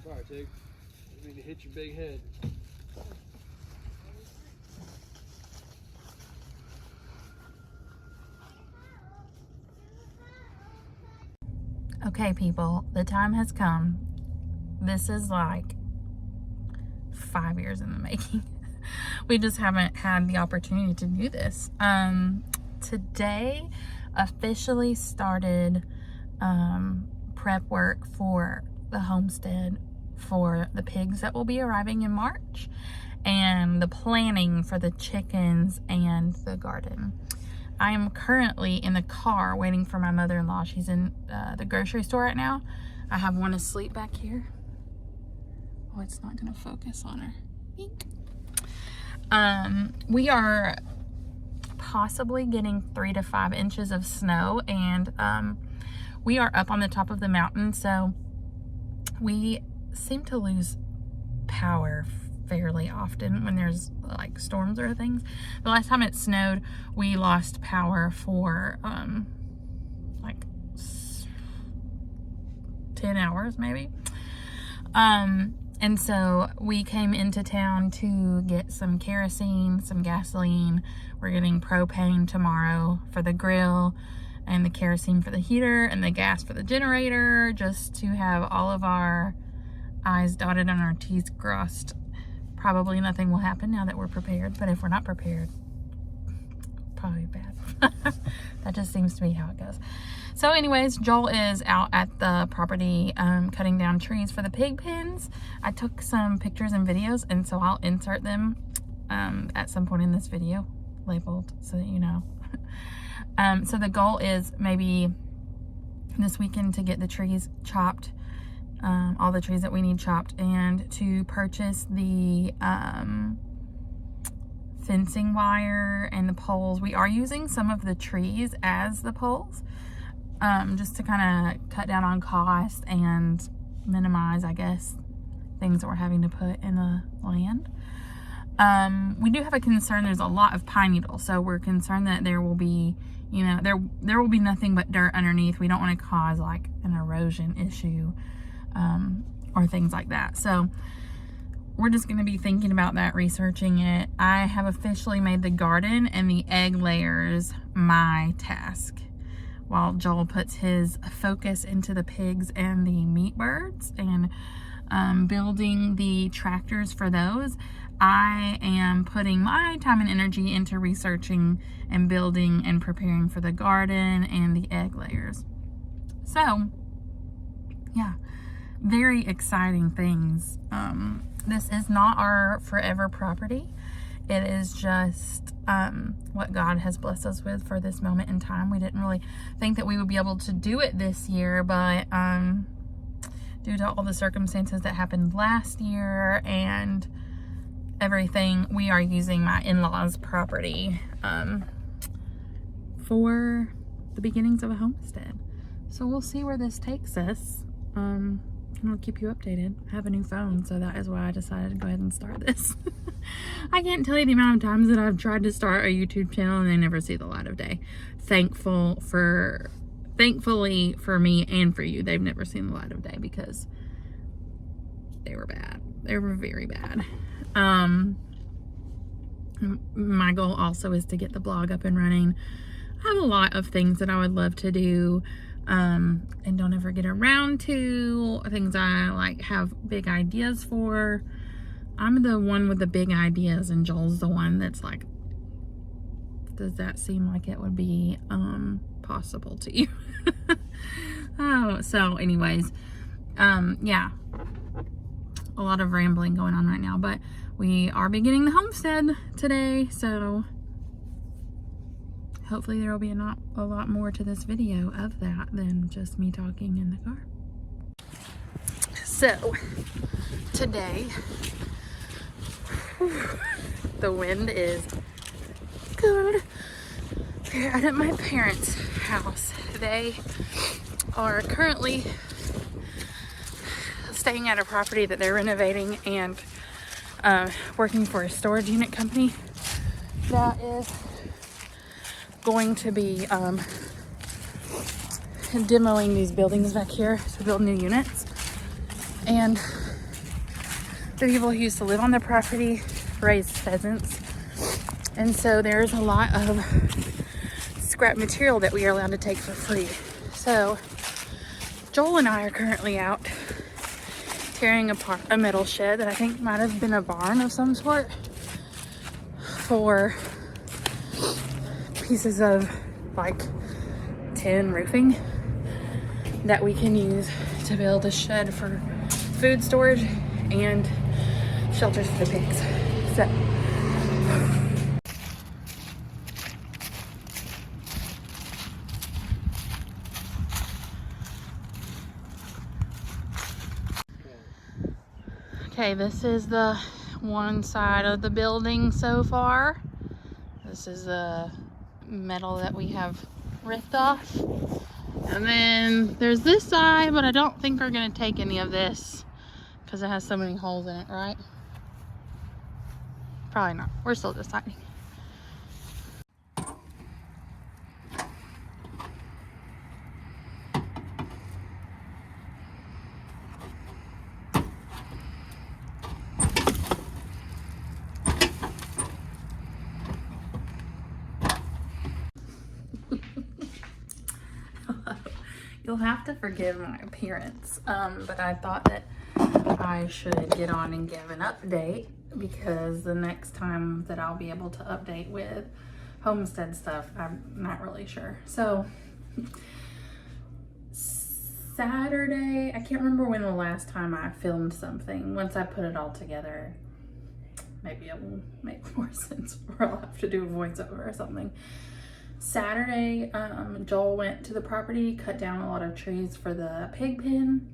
Sorry, Tig. You need to hit your big head. Okay, people, the time has come. This is like 5 years in the making. We just haven't had the opportunity to do this. Today officially started prep work for the homestead for the pigs that will be arriving in March, and the planning for the chickens and the garden. I am currently in the car waiting for my mother-in-law. She's in the grocery store right now. I have one asleep back here. Oh, it's not gonna focus on her. Eek. We are possibly getting 3 to 5 inches of snow, and we are up on the top of the mountain, so we seem to lose power fairly often when there's like storms or things. The last time it snowed, we lost power for like 10 hours maybe. And so we came into town to get some kerosene, some gasoline. We're getting propane tomorrow for the grill, and the kerosene for the heater, and the gas for the generator, just to have all of our I's dotted and our T's crossed. Probably nothing will happen now that we're prepared, but if we're not prepared, probably bad. That just seems to be how it goes. So anyways, Joel is out at the property cutting down trees for the pig pens. I took some pictures and videos, and so I'll insert them at some point in this video, labeled so that you know. So the goal is maybe this weekend to get the trees chopped, all the trees that we need chopped, and to purchase the fencing wire and the poles. We are using some of the trees as the poles, just to kind of cut down on cost and minimize, I guess, things that we're having to put in the land. We do have a concern. There's a lot of pine needles, so we're concerned that there will be, you know, there will be nothing but dirt underneath. We don't want to cause like an erosion issue or things like that. So we're just going to be thinking about that, researching it. I have officially made the garden and the egg layers my task, while Joel puts his focus into the pigs and the meat birds and building the tractors for those. I am putting my time and energy into researching and building and preparing for the garden and the egg layers. So yeah, very exciting things. This is not our forever property. It is just what God has blessed us with for this moment in time. We didn't really think that we would be able to do it this year, but due to all the circumstances that happened last year and everything, we are using my in-laws' property for the beginnings of a homestead. So we'll see where this takes us. I'll keep you updated. I have a new phone, so that is why I decided to go ahead and start this. I can't tell you the amount of times that I've tried to start a YouTube channel and they never see the light of day. Thankfully for me and for you, they've never seen the light of day because they were bad. They were very bad. My goal also is to get the blog up and running. I have a lot of things that I would love to do and don't ever get around to, things I like have big ideas for. I'm the one with the big ideas, and Joel's the one that's like, does that seem like it would be possible to you? Oh, so anyways, yeah, a lot of rambling going on right now, but we are beginning the homestead today, so hopefully there will be a lot more to this video of that than just me talking in the car. So today, the wind is good. We're out at my parents' house. They are currently staying at a property that they're renovating and working for a storage unit company that is going to be demoing these buildings back here to build new units. And the people who used to live on the property raised pheasants. And so there's a lot of scrap material that we are allowed to take for free. So Joel and I are currently out tearing apart a metal shed that I think might have been a barn of some sort for pieces of like tin roofing that we can use to build a shed for food storage and shelters for the pigs. So okay, this is the one side of the building so far. This is the metal that we have ripped off. And then there's this side, but I don't think we're gonna take any of this because it has so many holes in it, right? Probably not. We're still deciding. You'll have to forgive my appearance, but I thought that I should get on and give an update because the next time that I'll be able to update with homestead stuff, I'm not really sure. So Saturday, I can't remember when the last time I filmed something. Once I put it all together, maybe it will make more sense, or I'll have to do a voiceover or something. Saturday, Joel went to the property, cut down a lot of trees for the pig pen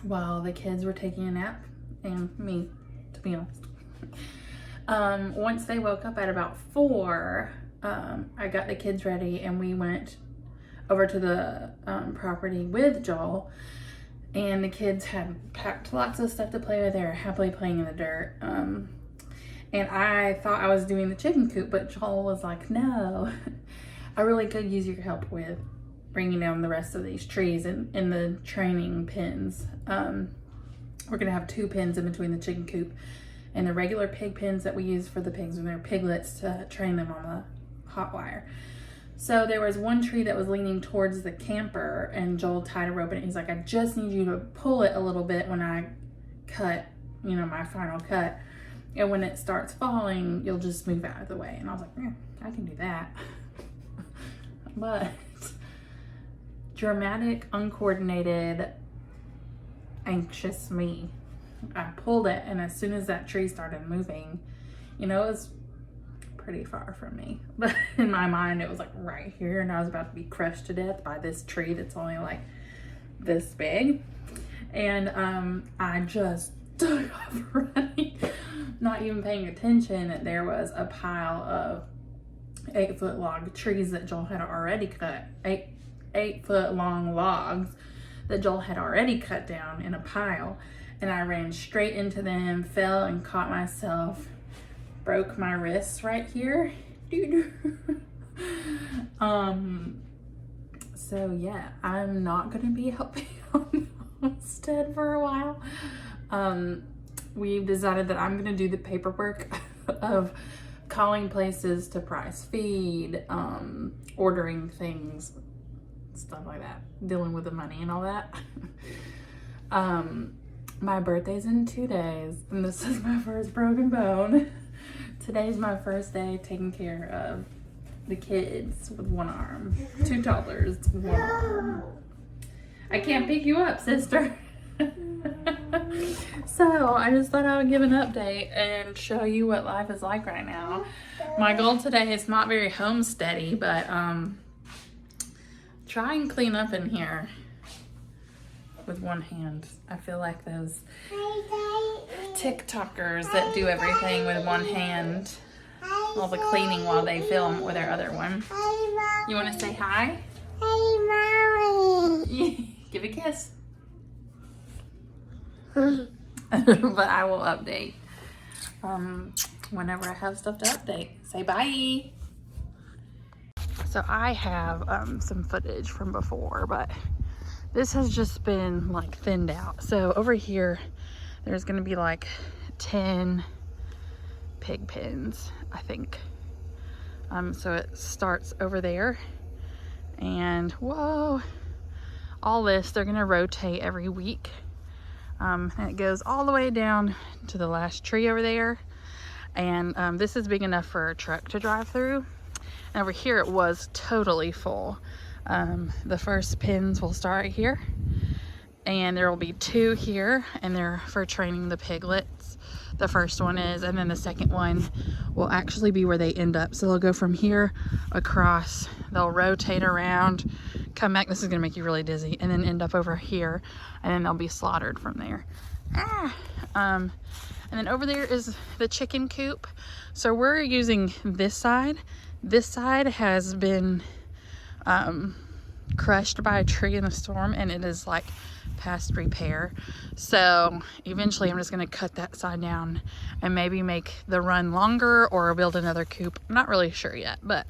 while the kids were taking a nap, and me, to be honest. Once they woke up at about 4, I got the kids ready and we went over to the property with Joel, and the kids had packed lots of stuff to play with. They were happily playing in the dirt. And I thought I was doing the chicken coop, but Joel was like, no, I really could use your help with bringing down the rest of these trees in the training pens. We're gonna have 2 pens in between the chicken coop and the regular pig pens that we use for the pigs when they're piglets to train them on the hot wire. So there was one tree that was leaning towards the camper, and Joel tied a rope in it. He's like, I just need you to pull it a little bit when I cut, you know, my final cut. And when it starts falling, you'll just move out of the way. And I was like, yeah, I can do that. But dramatic, uncoordinated, anxious me. I pulled it, and as soon as that tree started moving, you know, it was pretty far from me. But in my mind, it was like right here, and I was about to be crushed to death by this tree that's only like this big. And I just took off running, not even paying attention, and there was a pile of 8-foot log trees that Joel had already cut. 8-foot long logs that Joel had already cut down in a pile, and I ran straight into them, fell and caught myself, broke my wrists right here. So yeah, I'm not gonna be helping on the homestead for a while. We've decided that I'm gonna do the paperwork of calling places to price feed, ordering things, stuff like that, dealing with the money and all that. My birthday's in 2 days, and this is my first broken bone. Today's my first day taking care of the kids with one arm. 2 toddlers with one arm. I can't pick you up, sister. So I just thought I would give an update and show you what life is like right now. My goal today is not very homesteady, but try and clean up in here with one hand. I feel like those TikTokers that do everything with one hand, all the cleaning while they film with their other one. You want to say hi? Hey, Mommy. Give a kiss. But I will update whenever I have stuff to update. Say bye. So I have some footage from before, but this has just been like thinned out. So over here, there's gonna be like 10 pig pens, I think. So it starts over there, and whoa, all this, they're gonna rotate every week. And it goes all the way down to the last tree over there. And this is big enough for a truck to drive through. And over here it was totally full. The first pens will start here, and there will be 2 here, and they're for training the piglets. The first one is, and then the second one will actually be where they end up. So they'll go from here across, they'll rotate around, come back, this is gonna make you really dizzy, and then end up over here, and then they'll be slaughtered from there. And then over there is the chicken coop. So we're using this side. This side has been crushed by a tree in the storm, and it is like past repair. So eventually I'm just going to cut that side down and maybe make the run longer or build another coop. I'm not really sure yet, but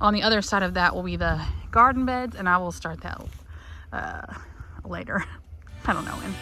on the other side of that will be the garden beds, and I will start that later. I don't know when.